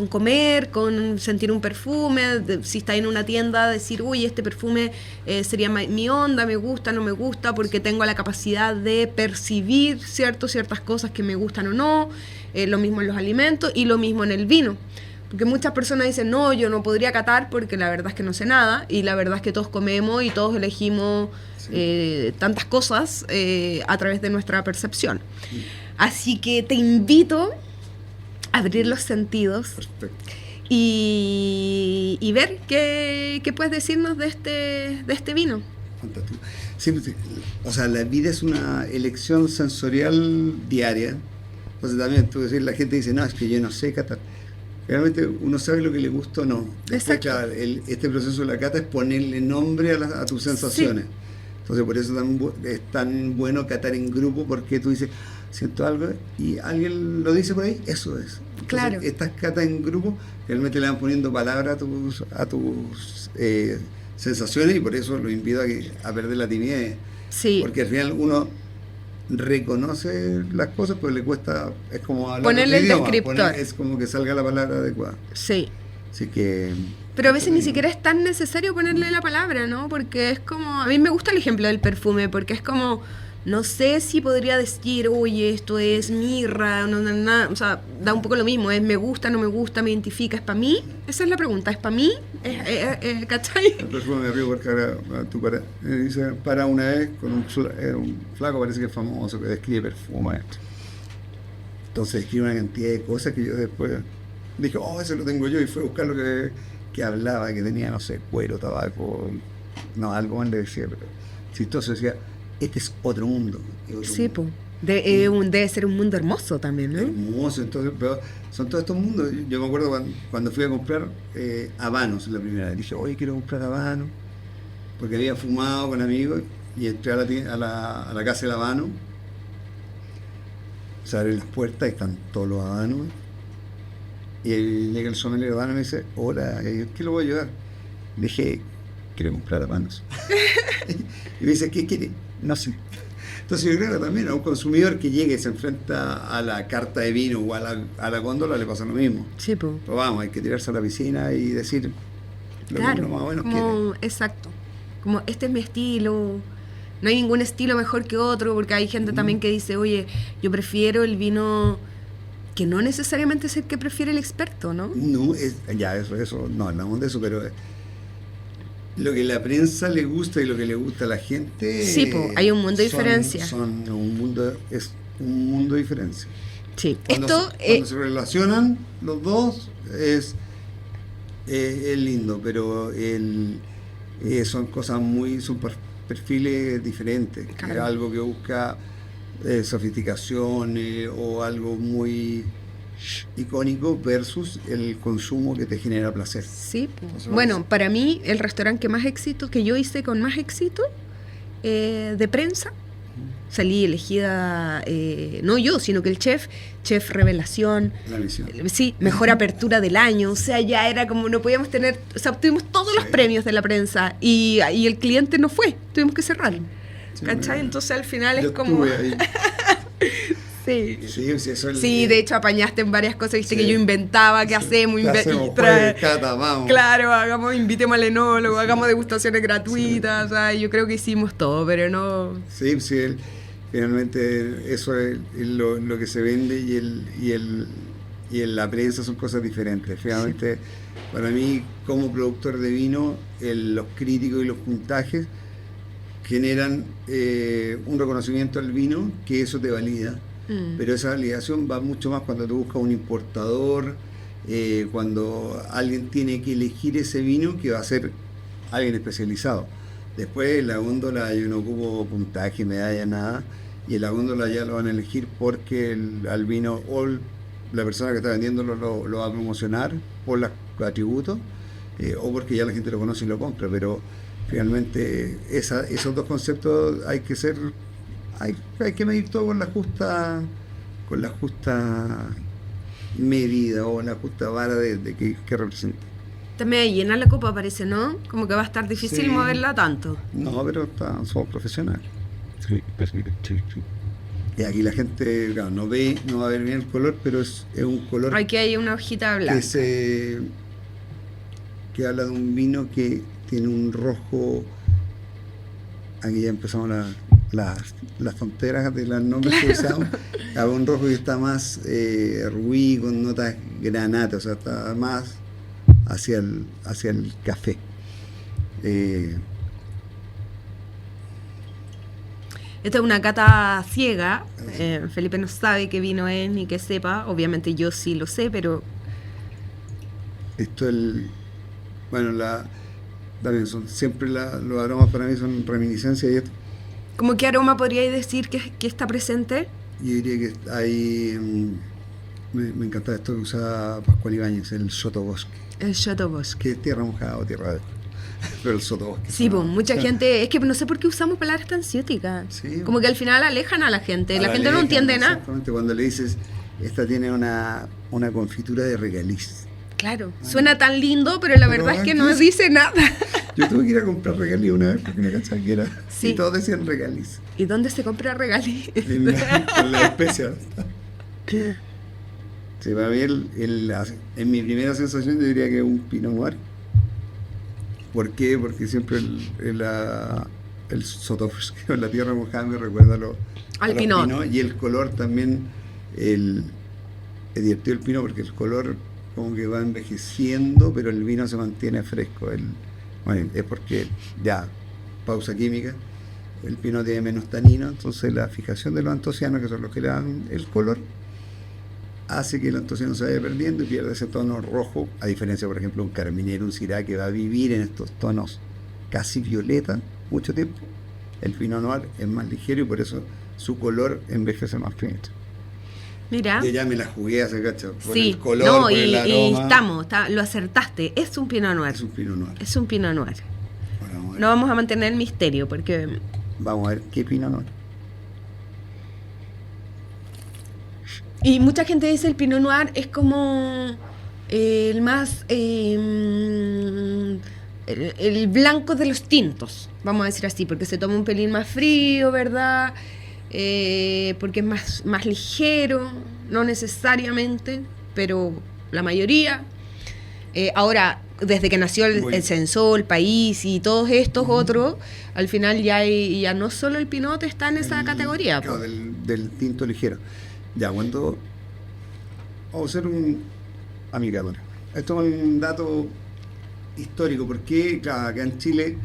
comer, con sentir un perfume, si está en una tienda, decir, uy, este perfume sería mi onda, me gusta, no me gusta, porque tengo la capacidad de percibir ciertas cosas que me gustan o no, lo mismo en los alimentos y lo mismo en el vino. Porque muchas personas dicen, no, yo no podría catar porque la verdad es que no sé nada, y la verdad es que todos comemos y todos elegimos tantas cosas a través de nuestra percepción. Así que te invito abrir los sentidos y ver qué puedes decirnos de este vino. Fantástico. Sí, o sea, la vida es una elección sensorial diaria. Entonces también tú decir, la gente dice, no, es que yo no sé catar. Realmente uno sabe lo que le gusta o no. Después, claro, este proceso de la cata es ponerle nombre a tus sensaciones. Sí. Entonces por eso es tan bueno catar en grupo, porque tú dices, siento algo y alguien lo dice por ahí, eso es. Entonces, claro. Estas catas en grupo realmente le van poniendo palabras a tus sensaciones, y por eso lo invito a perder la timidez. Sí. Porque al final uno reconoce las cosas, pero le cuesta, es como hablar ponerle el descriptor. Es como que salga la palabra adecuada. Sí. Así que... Pero a veces ni siquiera es tan necesario ponerle la palabra, ¿no? Porque es como... A mí me gusta el ejemplo del perfume, porque es como... No sé si podría decir, oye, esto es mirra, o sea, da un poco lo mismo, es me gusta, no me gusta, me identifica, ¿es para mí? Esa es la pregunta, ¿es para mí? ¿Cachai? El perfume me río porque ahora tú dice, para una vez con un flaco, parece que es famoso, que describe perfume. Entonces describe una cantidad de cosas que yo después dije, eso lo tengo yo, y fue a buscar lo que hablaba, que tenía, no sé, cuero, tabaco, no, algo más le decía, pero chistoso, decía, este es otro mundo. Sí, pues. Debe ser un mundo hermoso también, ¿no? Hermoso, entonces, pero son todos estos mundos. Yo me acuerdo cuando fui a comprar habanos la primera vez. Dije, oye, quiero comprar habanos, porque había fumado con amigos, y entré a la casa del habano, se abren las puertas y están todos los habanos, y llega el sommelier de habano y me dice, hola, ¿qué lo voy a ayudar? Le dije, quiero comprar habanos. Y me dice, ¿qué quiere? No sé. Entonces yo creo que también a un consumidor que llegue y se enfrenta a la carta de vino o a la góndola le pasa lo mismo. Sí, pues. Pero vamos, hay que tirarse a la piscina y decir lo que uno más o menos quiere. Exacto. Como este es mi estilo. No hay ningún estilo mejor que otro, porque hay gente también que dice, oye, yo prefiero el vino, que no necesariamente es el que prefiere el experto, ¿no? No, eso, no hablamos de eso, pero lo que la prensa le gusta y lo que le gusta a la gente. Sí, pues, hay un mundo de diferencia. Es un mundo de diferencia. Sí. Cuando se relacionan los dos es lindo, pero son cosas son perfiles diferentes. Claro. Es algo que busca sofisticación o algo muy icónico versus el consumo que te genera placer. Sí, pues. Bueno, para mí el restaurante que yo hice con más éxito de prensa, salí elegida, no yo, sino que el chef revelación, la misión. Sí, mejor apertura del año, o sea, ya era como no podíamos tener, o sea, obtuvimos todos los premios de la prensa y el cliente no fue, tuvimos que cerrar. Sí, ¿cachai? Entonces al final es como... Sí. Sí, de hecho apañaste en varias cosas, viste que yo inventaba, ¿qué hacemos? Cata, vamos. Claro, invitemos al enólogo, hagamos degustaciones gratuitas, o sea, yo creo que hicimos todo, pero no... Sí, finalmente eso es lo que se vende y en la prensa son cosas diferentes. Finalmente, para mí, como productor de vino, los críticos y los puntajes generan un reconocimiento al vino, que eso te valida. Pero esa validación va mucho más cuando tú buscas un importador, cuando alguien tiene que elegir ese vino, que va a ser alguien especializado. Después en la góndola yo no ocupo puntaje, medalla, nada, y en la góndola ya lo van a elegir porque al vino o la persona que está vendiendo lo va a promocionar por las atributos, o porque ya la gente lo conoce y lo compra, pero finalmente esos dos conceptos hay que medir todo con la justa medida o la justa vara de que representa. También llena la copa, parece, ¿no? Como que va a estar difícil moverla tanto. No, pero somos profesionales. Sí. Y aquí la gente, claro, no va a ver bien el color, pero es un color Aquí hay una hojita blanca. que habla de un vino que tiene un rojo. Aquí ya empezamos las tonteras de los nombres que usamos. Hay un rojo que está más rubí, con notas granate, o sea, está más hacia el café. Esta es una cata ciega. Felipe no sabe qué vino es ni qué sepa. Obviamente yo sí lo sé, pero... Esto también son siempre los aromas para mí son reminiscencias y esto. ¿Cómo qué aroma podríais decir que está presente? Yo diría que hay me encanta esto que usa Pascual Ibáñez, el sotobosque. El sotobosque. Que es tierra mojada o tierra adentro. Pero el sotobosque. Sí, pues mucha gente, es que no sé por qué usamos palabras tan ciúticas. Sí, como que al final alejan a la gente. La gente no entiende nada. Exactamente, cuando le dices, esta tiene una confitura de regaliz. Claro, suena tan lindo, pero la verdad es que no dice nada. Yo tuve que ir a comprar regaliz una vez porque me cachaba que era. Sí. Y todos decían regaliz. ¿Y dónde se compra regaliz? En la especia. Sí, para mí, en mi primera sensación, yo diría que es un Pinot Noir. ¿Por qué? Porque siempre el sotobosque, la tierra mojada, me recuerda al Pinot. Y el color también, es divertido el Pinot porque el color como que va envejeciendo, pero el vino se mantiene fresco. Bueno, es porque, ya, pausa química, el Pinot tiene menos tanino, entonces la fijación de los antocianos, que son los que le dan el color, hace que el antociano se vaya perdiendo y pierde ese tono rojo, a diferencia, por ejemplo, un carminero, un syrah, que va a vivir en estos tonos casi violeta mucho tiempo. El Pinot Noir es más ligero y por eso su envejece más finito. Mira. Yo ya me la jugué hace cacho, por sí, el color, por el aroma. Lo acertaste. Es un Pinot Noir. Es un Pinot Noir. Es un Pinot Noir. Bueno, no vamos a mantener el misterio porque... Vamos a ver qué Pinot Noir. Y mucha gente dice el Pinot Noir es como el más... el blanco de los tintos, vamos a decir así, porque se toma un pelín más frío, ¿verdad? Porque es más ligero, no necesariamente, pero la mayoría. Ahora, desde que nació el Censo, el País y todos estos otros, al final ya no solo el Pinot está en esa categoría. Claro, del tinto ligero. Ya, cuando vamos a hacer un amigable. Esto es un dato histórico, porque claro, acá en Chile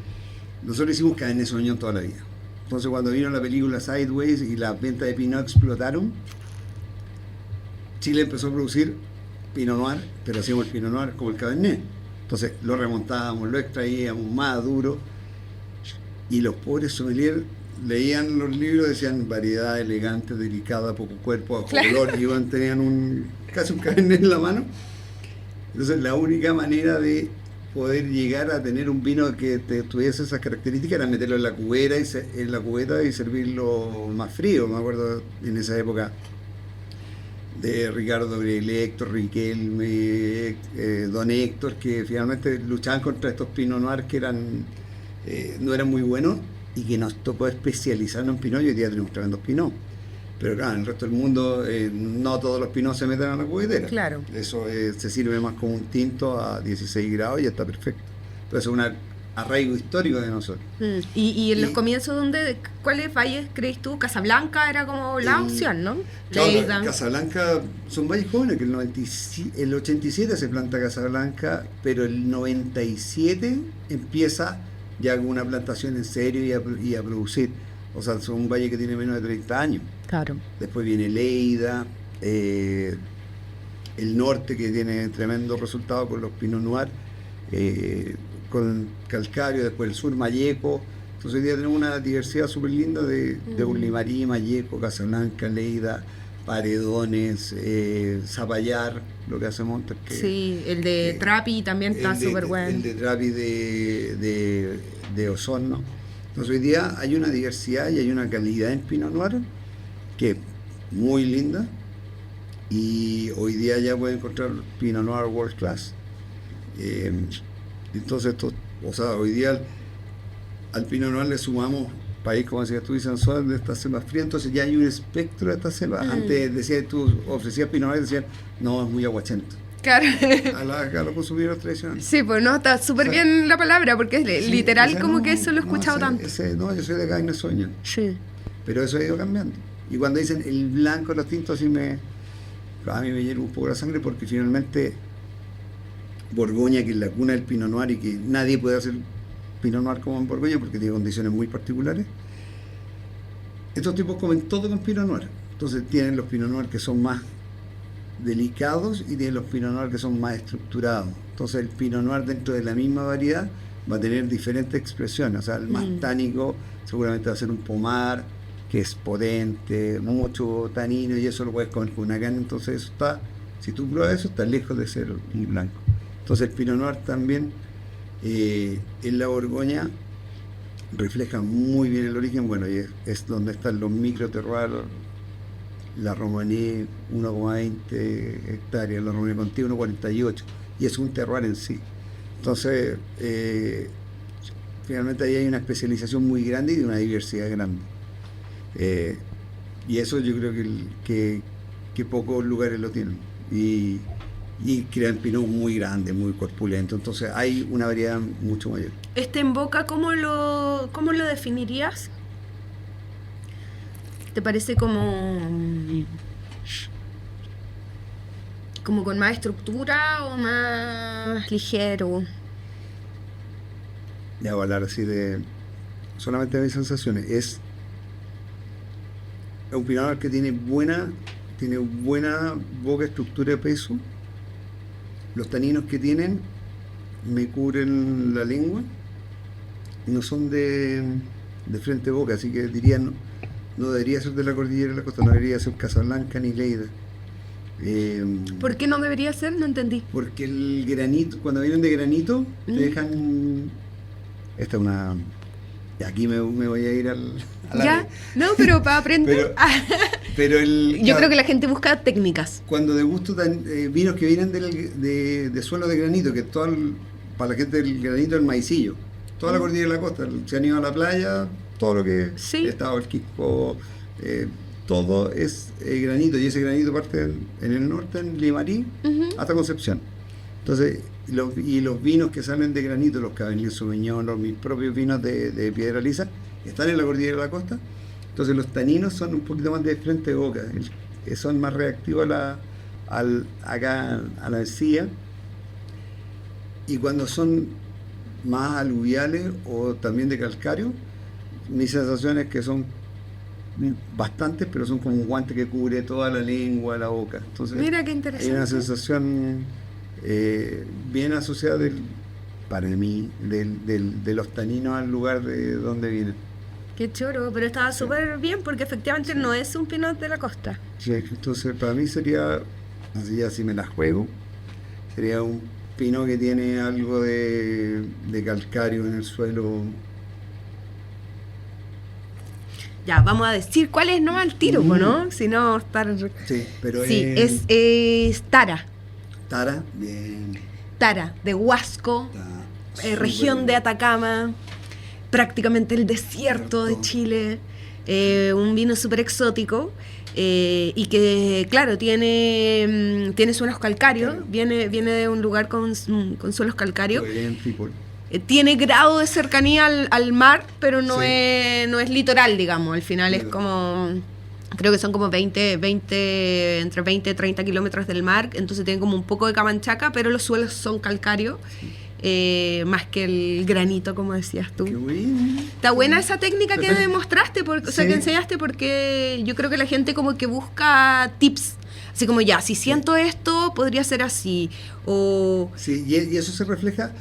nosotros hicimos Cabernet Sauvignon toda la vida. Entonces cuando vino la película Sideways y las ventas de Pinot explotaron, Chile empezó a producir Pinot Noir, pero hacíamos el Pinot Noir como el Cabernet. Entonces lo remontábamos, lo extraíamos más duro, y los pobres sommeliers leían los libros, decían variedad elegante, delicada, poco cuerpo, bajo color, y tenían casi un Cabernet en la mano. Entonces la única manera de poder llegar a tener un vino que tuviese esas características era meterlo en la cubeta y servirlo más frío. Me acuerdo en esa época de Ricardo Héctor Riquelme, Don Héctor, que finalmente luchaban contra estos Pinot Noir que no eran muy buenos, y que nos tocó especializarnos en Pinot, y hoy día tenemos tremendos Pinot. Pero claro, en el resto del mundo no todos los Pinot se meten a la cubetera. Claro. Eso se sirve más como un tinto a 16 grados y ya está perfecto. Pero eso es un arraigo histórico de nosotros. ¿Y en los comienzos cuáles valles crees tú? Casablanca era como la opción, ¿no? Claro, Casablanca son valles jóvenes, que el 87 se planta Casablanca, pero el 97 empieza ya con una plantación en serio y a producir. O sea, son un valle que tiene menos de 30 años. Claro. Después viene Lleida, el norte, que tiene tremendos resultados con los Pinot Noir, con Calcario, después el sur, Malleco. Entonces hoy día tenemos una diversidad súper linda de Urlimarí, Malleco, Casablanca, Lleida, Paredones, Zapallar, lo que hacemos. Que, sí, el de Trapi también está súper bueno. El de Trapi de Osorno. Entonces hoy día hay una diversidad y hay una calidad en Pinot Noir que es muy linda, y hoy día ya pueden encontrar Pinot Noir World Class. Entonces hoy día al Pinot Noir le sumamos país, como decías tú, de estas selvas frías, entonces ya hay un espectro de estas selvas. Antes decías, tú ofrecías Pinot Noir y decían, no, es muy aguachento. Claro. A los consumidores tradicionales. Sí, pues no, está súper bien la palabra, porque es sí, literal como que eso lo he escuchado tanto. Yo soy de acá y no soñan. Sí. Pero eso ha ido cambiando. Y cuando dicen el blanco, los tintos, a mí me llena un poco la sangre, porque finalmente Borgoña, que es la cuna del Pinot Noir y que nadie puede hacer Pinot Noir como en Borgoña porque tiene condiciones muy particulares, estos tipos comen todo con Pinot Noir. Entonces tienen los Pinot Noir que son más delicados y tienen los Pinot Noir que son más estructurados. Entonces el Pinot Noir dentro de la misma variedad va a tener diferentes expresiones. O sea, el más tánico seguramente va a ser un pomar, que es potente, mucho tanino, y eso lo puedes comer con una carne. Entonces eso está, si tú pruebas eso, está lejos de ser un blanco. Entonces el Pinot Noir también en la Borgoña refleja muy bien el origen. Bueno, y es donde están los microterroirs. La Romanée 1,20 hectáreas, la Romanée Conti 1,48, y es un terroir en sí. Entonces finalmente ahí hay una especialización muy grande y de una diversidad grande, y eso yo creo que pocos lugares lo tienen, y crean pinot muy grande, muy corpulento. Entonces hay una variedad mucho mayor. En boca, ¿cómo lo definirías? ¿Te parece como con más estructura o más ligero? Ya voy a hablar así solamente de mis sensaciones. Es un Pinot Noir que tiene buena boca, estructura de peso. Los taninos que tienen me cubren la lengua, no son de frente a boca, así que diría no debería ser de la cordillera de la costa, no debería ser Casablanca ni Lleida. ¿Por qué no debería ser? No entendí. Porque el granito, cuando vienen de granito, te dejan. Esta es una. Aquí me voy a ir al. ¿Ya? No, pero para aprender. Pero yo creo que la gente busca técnicas. Cuando degusto vinos que vienen de suelo de granito, que para la gente del granito es el maicillo. Toda la cordillera de la costa, se han ido a la playa, todo lo que estaba el Quisco, todo es granito, y ese granito parte en el norte, en Limarí, hasta Concepción. Entonces, y los vinos que salen de granito, los Cabernet Sauvignon, mis propios vinos de Piedra Lisa, están en la cordillera de la costa. Entonces los taninos son un poquito más de frente de boca, son más reactivos acá a la encía, y cuando son más aluviales o también de calcario, mi sensación es que son bastantes, pero son como un guante que cubre toda la lengua, la boca. Entonces, mira qué interesante. Hay una sensación bien asociada para mí de los taninos al lugar de donde vienen. Qué choro, pero estaba súper bien, porque efectivamente no es un pinot de la costa. Sí, entonces para mí sería, así ya si me la juego, sería un pinot que tiene algo de calcario en el suelo. Ya, vamos a decir cuál es, no al tiro, ¿no? Si no, estar. Sí, pero es Tara. Tara, bien. Tara, de Huasco, región de Atacama, prácticamente el desierto de Chile. Un vino súper exótico. Y que, claro, tiene suelos calcáreos, viene de un lugar con suelos calcáreos. Tiene grado de cercanía al mar, pero no es litoral, digamos. Al final es como, creo que son como entre 20 y 30 kilómetros del mar, entonces tiene como un poco de camanchaca, pero los suelos son calcáreos. Más que el granito, como decías tú. Qué bueno. Está buena esa técnica que demostraste, o sea, que enseñaste, porque yo creo que la gente como que busca tips, así como ya, si siento esto, podría ser así, o... Sí, y eso se refleja,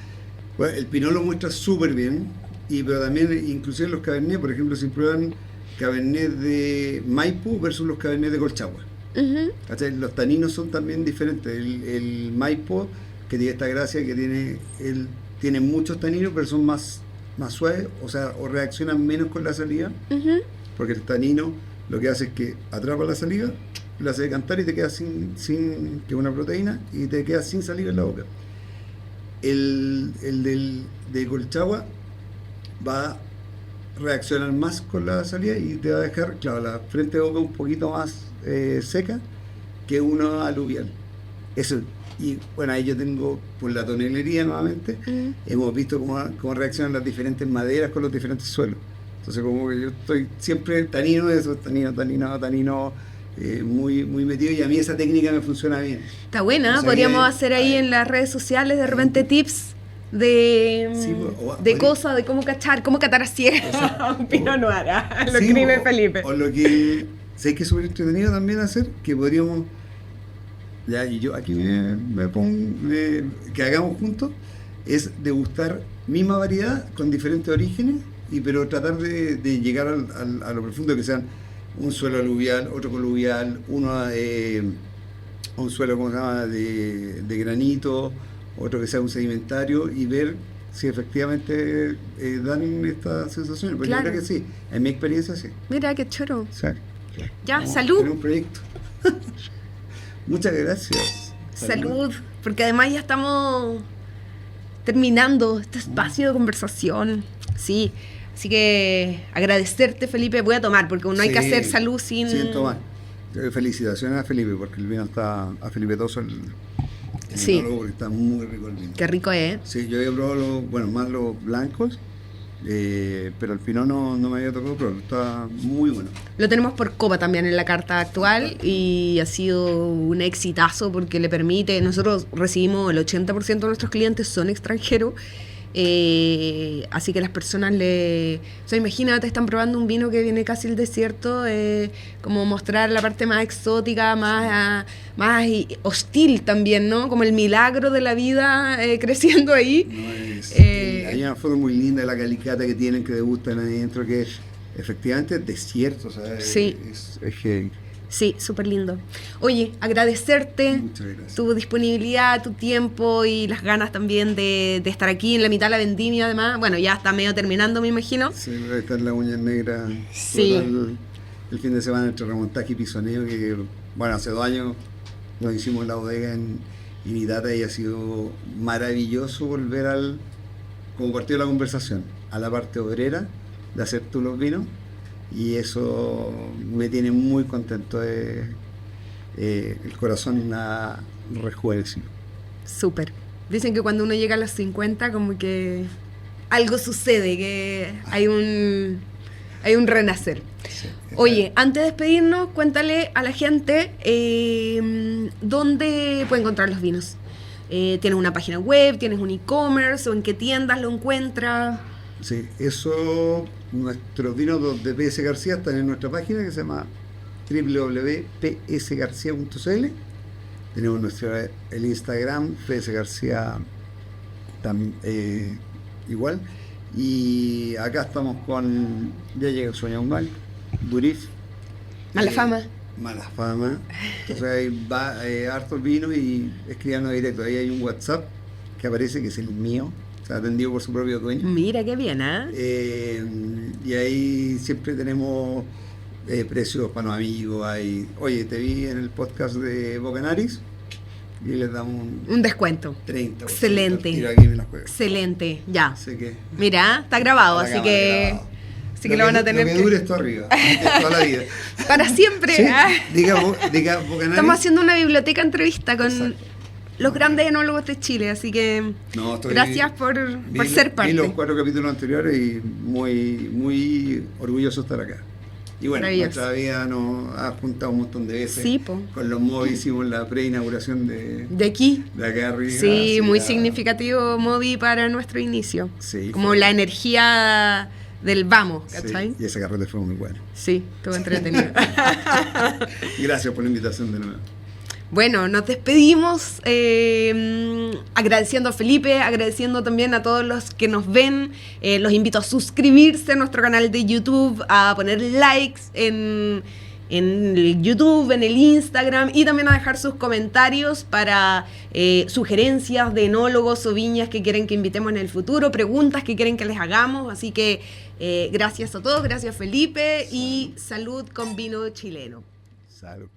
bueno, el Pinot lo muestra súper bien, pero también inclusive los Cabernet, por ejemplo, si prueban Cabernet de Maipú versus los Cabernet de Colchagua. Ujú. ¿Cachai? Los taninos son también diferentes. El Maipo, que tiene esta gracia, que tiene muchos taninos, pero son más suaves, o sea, o reaccionan menos con la saliva, Ujú. porque el tanino lo que hace es que atrapa la saliva, la hace decantar y te queda sin que es una proteína, y te queda sin saliva en la boca. El de Colchagua va a reaccionar más con la saliva y te va a dejar, claro, la frente de boca un poquito más seca que uno aluvial. Eso. Y bueno, ahí yo tengo, por la tonelería nuevamente, hemos visto cómo reaccionan las diferentes maderas con los diferentes suelos. Entonces como que yo estoy siempre tanino, muy, muy metido, y a mí esa técnica me funciona bien. Está buena, O sea, podríamos que- hacer ahí en las redes sociales de repente tips de, Sí, de cosas, de cómo catar a ciegas un Pinot Noir, lo Sí, escribe Felipe. O lo que sé que es súper entretenido también hacer, que podríamos, ya, y yo aquí me pongo, que hagamos juntos, es degustar misma variedad con diferentes orígenes, pero tratar de llegar a lo profundo, que sean un suelo aluvial, otro coluvial, un suelo, ¿cómo se llama?, de granito, otro que sea un sedimentario, y ver si efectivamente dan estas sensaciones. Porque Claro. yo creo que sí, en mi experiencia sí. Mira, qué choro. Sí. Ya, Vamos a salud. tener un proyecto. Muchas gracias. Salud, porque además ya estamos terminando este espacio de conversación. Sí, así que agradecerte, Felipe. Voy a tomar, porque no hay que Sí, hacer salud sin... Sin tomar. Felicitaciones a Felipe, porque el vino está, a Felipe Toso, el Sí. enólogo, porque está muy rico el vino. Qué rico es. Sí, yo había probado más los blancos, pero el Pinot no me había tocado probarlo, está muy bueno. Lo tenemos por copa también en la carta actual y ha sido un exitazo porque le permite, nosotros recibimos el 80% de nuestros clientes son extranjeros, así que las personas o sea, imagínate, están probando un vino que viene casi del desierto, como mostrar la parte más exótica, más hostil también, ¿no? Como el milagro de la vida creciendo ahí. No, Eh, hay una foto muy linda de la calicata que tienen, que degustan ahí adentro, que es efectivamente desierto, o sea, Sí. es heavy. Sí, súper lindo. Oye, agradecerte Muchas gracias. tu disponibilidad, tu tiempo y las ganas también de estar aquí en la mitad de la vendimia, además. Bueno, ya está medio terminando, me imagino. Sí, está en la uña negra. Sí. El fin de semana entre remontaje y pisoneo, que bueno, hace 2 años nos hicimos en la bodega en Inidata, y ha sido maravilloso volver como partido de la conversación, a la parte obrera de hacer tú los vinos, y eso me tiene muy contento. El corazón ha rejuvenecido. Súper. Dicen que cuando uno llega a los 50, como que algo sucede, que hay un renacer. Sí. Oye, antes de despedirnos, cuéntale a la gente dónde puede encontrar los vinos. ¿Tienes una página web? ¿Tienes un e-commerce? ¿O en qué tiendas lo encuentras? Sí, eso, nuestros vinos de PS García están en nuestra página, que se llama www.psgarcia.cl. Tenemos el Instagram, PS García igual. Y acá estamos ya llega el Sueño Mal, Durif. Mala fama. Mala fama. Entonces ahí va hartos vinos, y escribanos directo. Ahí hay un WhatsApp que aparece, que es el mío, o sea, atendido por su propio dueño. Mira qué bien, ¿ah? Y ahí siempre tenemos precios para los amigos. Oye, te vi en el podcast de Bocanaris y les damos Un descuento. 30%. Excelente. Tiro aquí y me las juego. Excelente, ya. Así que, Mira, está grabado, Para así la que... cámara, Así que lo van a tener Lo que que... dure esto arriba, toda la vida. Para siempre. Sí, ¿ah? diga Bocanaris. Estamos haciendo una biblioteca entrevista con Exacto. los grandes enólogos de Chile, así que gracias por ser parte. Vi los 4 capítulos anteriores y muy, muy orgulloso de estar acá. Y bueno, Maravilloso. nuestra vida nos ha juntado un montón de veces. Sí, po. Con los Movi hicimos la preinauguración De aquí. de acá arriba. Sí, así muy la- significativo Moby para nuestro inicio. Sí, Como fue- la energía del vamos, sí, ¿cachai? y ese carrete fue muy bueno. Sí, estuvo entretenido. Gracias por la invitación de nuevo. Bueno, nos despedimos agradeciendo a Felipe, agradeciendo también a todos los que nos ven. Los invito a suscribirse a nuestro canal de YouTube, a poner likes en en el YouTube, en el Instagram, y también a dejar sus comentarios para sugerencias de enólogos o viñas que quieren que invitemos en el futuro, preguntas que quieren que les hagamos. Así que gracias a todos, gracias Felipe, y salud con vino chileno. Salud.